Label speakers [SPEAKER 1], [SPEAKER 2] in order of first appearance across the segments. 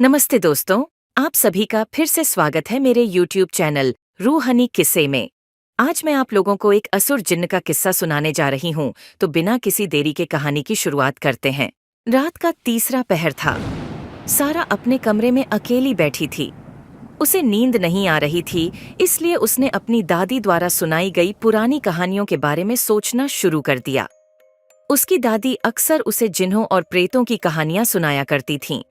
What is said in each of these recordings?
[SPEAKER 1] नमस्ते दोस्तों, आप सभी का फिर से स्वागत है मेरे YouTube चैनल रूहानी किस्से में। आज मैं आप लोगों को एक असुर जिन्न का किस्सा सुनाने जा रही हूँ, तो बिना किसी देरी के कहानी की शुरुआत करते हैं। रात का तीसरा पहर था। सारा अपने कमरे में अकेली बैठी थी। उसे नींद नहीं आ रही थी, इसलिए उसने अपनी दादी द्वारा सुनाई गई पुरानी कहानियों के बारे में सोचना शुरू कर दिया। उसकी दादी अक्सर उसे जिन्हों और प्रेतों की कहानियां सुनाया करती थीं।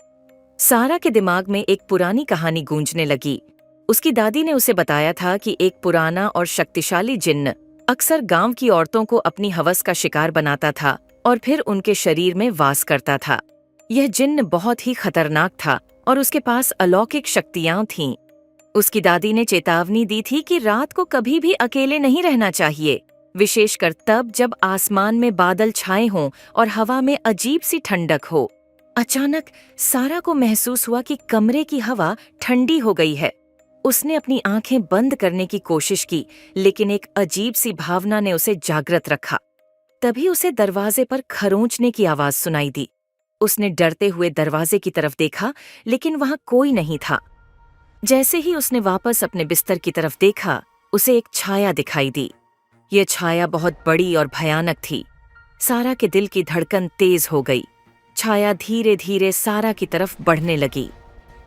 [SPEAKER 1] सारा के दिमाग में एक पुरानी कहानी गूंजने लगी। उसकी दादी ने उसे बताया था कि एक पुराना और शक्तिशाली जिन्न अक्सर गांव की औरतों को अपनी हवस का शिकार बनाता था और फिर उनके शरीर में वास करता था। यह जिन्न बहुत ही खतरनाक था और उसके पास अलौकिक शक्तियां थीं। उसकी दादी ने चेतावनी दी थी कि रात को कभी भी अकेले नहीं रहना चाहिए, विशेषकर तब जब आसमान में बादल छाए हों और हवा में अजीब सी ठंडक हो। अचानक सारा को महसूस हुआ कि कमरे की हवा ठंडी हो गई है। उसने अपनी आंखें बंद करने की कोशिश की, लेकिन एक अजीब सी भावना ने उसे जागृत रखा। तभी उसे दरवाजे पर खरोंचने की आवाज सुनाई दी। उसने डरते हुए दरवाजे की तरफ देखा, लेकिन वहां कोई नहीं था। जैसे ही उसने वापस अपने बिस्तर की तरफ देखा, उसे एक छाया दिखाई दी। यह छाया बहुत बड़ी और भयानक थी। सारा के दिल की धड़कन तेज हो गई। छाया धीरे धीरे सारा की तरफ बढ़ने लगी।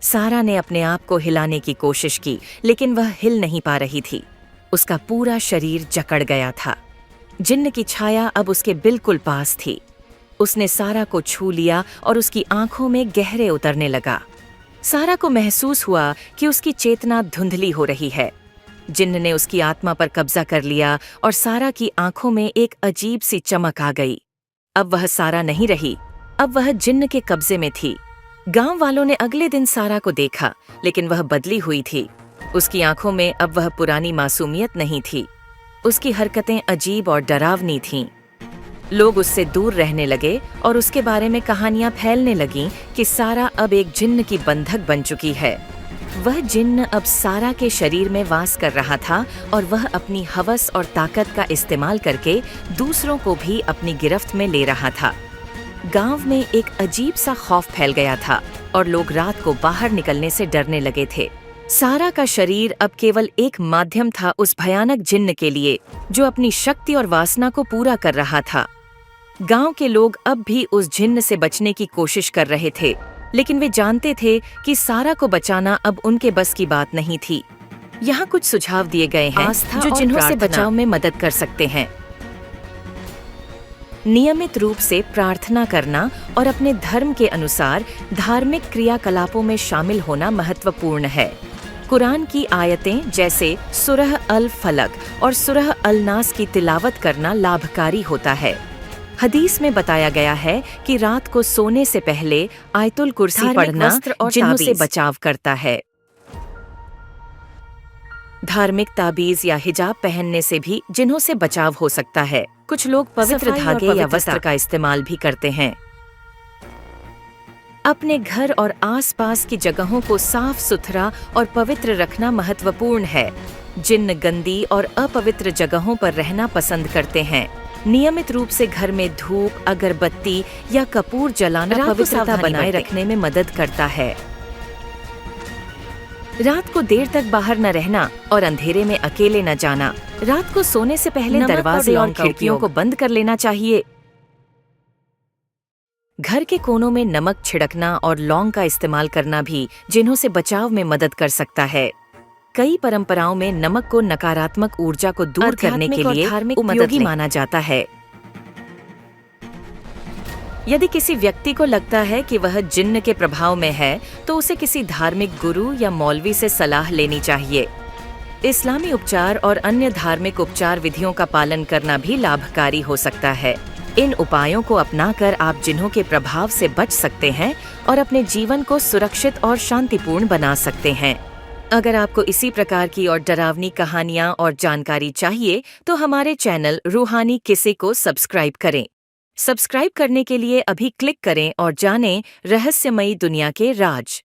[SPEAKER 1] सारा ने अपने आप को हिलाने की कोशिश की, लेकिन वह हिल नहीं पा रही थी। उसका पूरा शरीर जकड़ गया था। जिन्न की छाया अब उसके बिल्कुल पास थी। उसने सारा को छू लिया और उसकी आंखों में गहरे उतरने लगा। सारा को महसूस हुआ कि उसकी चेतना धुंधली हो रही है। जिन्न ने उसकी आत्मा पर कब्जा कर लिया और सारा की आंखों में एक अजीब सी चमक आ गई। अब वह सारा नहीं रही, अब वह जिन्न के कब्जे में थी। गांव वालों ने अगले दिन सारा को देखा, लेकिन वह बदली हुई थी। उसकी आंखों में अब वह पुरानी मासूमियत नहीं थी। उसकी हरकतें अजीब और डरावनी थीं। लोग उससे दूर रहने लगे और उसके बारे में कहानियां फैलने लगीं कि सारा अब एक जिन्न की बंधक बन चुकी है। वह जिन्न अब सारा के शरीर में वास कर रहा था और वह अपनी हवस और ताकत का इस्तेमाल करके दूसरों को भी अपनी गिरफ्त में ले रहा था। गांव में एक अजीब सा खौफ फैल गया था और लोग रात को बाहर निकलने से डरने लगे थे। सारा का शरीर अब केवल एक माध्यम था उस भयानक जिन्न के लिए, जो अपनी शक्ति और वासना को पूरा कर रहा था। गांव के लोग अब भी उस जिन्न से बचने की कोशिश कर रहे थे, लेकिन वे जानते थे कि सारा को बचाना अब उनके बस की बात नहीं थी। यहाँ कुछ सुझाव दिए गए हैं जो जिन्हों से बचाव में मदद कर सकते हैं। नियमित रूप से प्रार्थना करना और अपने धर्म के अनुसार धार्मिक क्रियाकलापों में शामिल होना महत्वपूर्ण है। कुरान की आयतें जैसे सूरह अल फलक और सूरह अल नास की तिलावत करना लाभकारी होता है। हदीस में बताया गया है कि रात को सोने से पहले आयतुल कुर्सी पढ़ना जिन्हों से बचाव करता है। धार्मिक ताबीज या हिजाब पहनने से भी जिन्हों से बचाव हो सकता है। कुछ लोग पवित्र धागे या वस्त्र का इस्तेमाल भी करते हैं। अपने घर और आसपास की जगहों को साफ सुथरा और पवित्र रखना महत्वपूर्ण है। जिन्न गंदी और अपवित्र जगहों पर रहना पसंद करते हैं। नियमित रूप से घर में धूप, अगरबत्ती या कपूर जलाना पवित्रता बनाए रखने में मदद करता है। रात को देर तक बाहर न रहना और अंधेरे में अकेले न जाना। रात को सोने से पहले दरवाजे और खिड़कियों को बंद कर लेना चाहिए। घर के कोनों में नमक छिड़कना और लौंग का इस्तेमाल करना भी जिन्हों से बचाव में मदद कर सकता है। कई परंपराओं में नमक को नकारात्मक ऊर्जा को दूर करने के लिए उपयोगी माना जाता है। यदि किसी व्यक्ति को लगता है कि वह जिन्न के प्रभाव में है, तो उसे किसी धार्मिक गुरु या मौलवी से सलाह लेनी चाहिए। इस्लामी उपचार और अन्य धार्मिक उपचार विधियों का पालन करना भी लाभकारी हो सकता है। इन उपायों को अपनाकर आप जिन्हों के प्रभाव से बच सकते हैं और अपने जीवन को सुरक्षित और शांतिपूर्ण बना सकते हैं। अगर आपको इसी प्रकार की और डरावनी कहानियां और जानकारी चाहिए, तो हमारे चैनल रूहानी किस्से को सब्सक्राइब करें। सब्सक्राइब करने के लिए अभी क्लिक करें और जानें रहस्यमयी दुनिया के राज।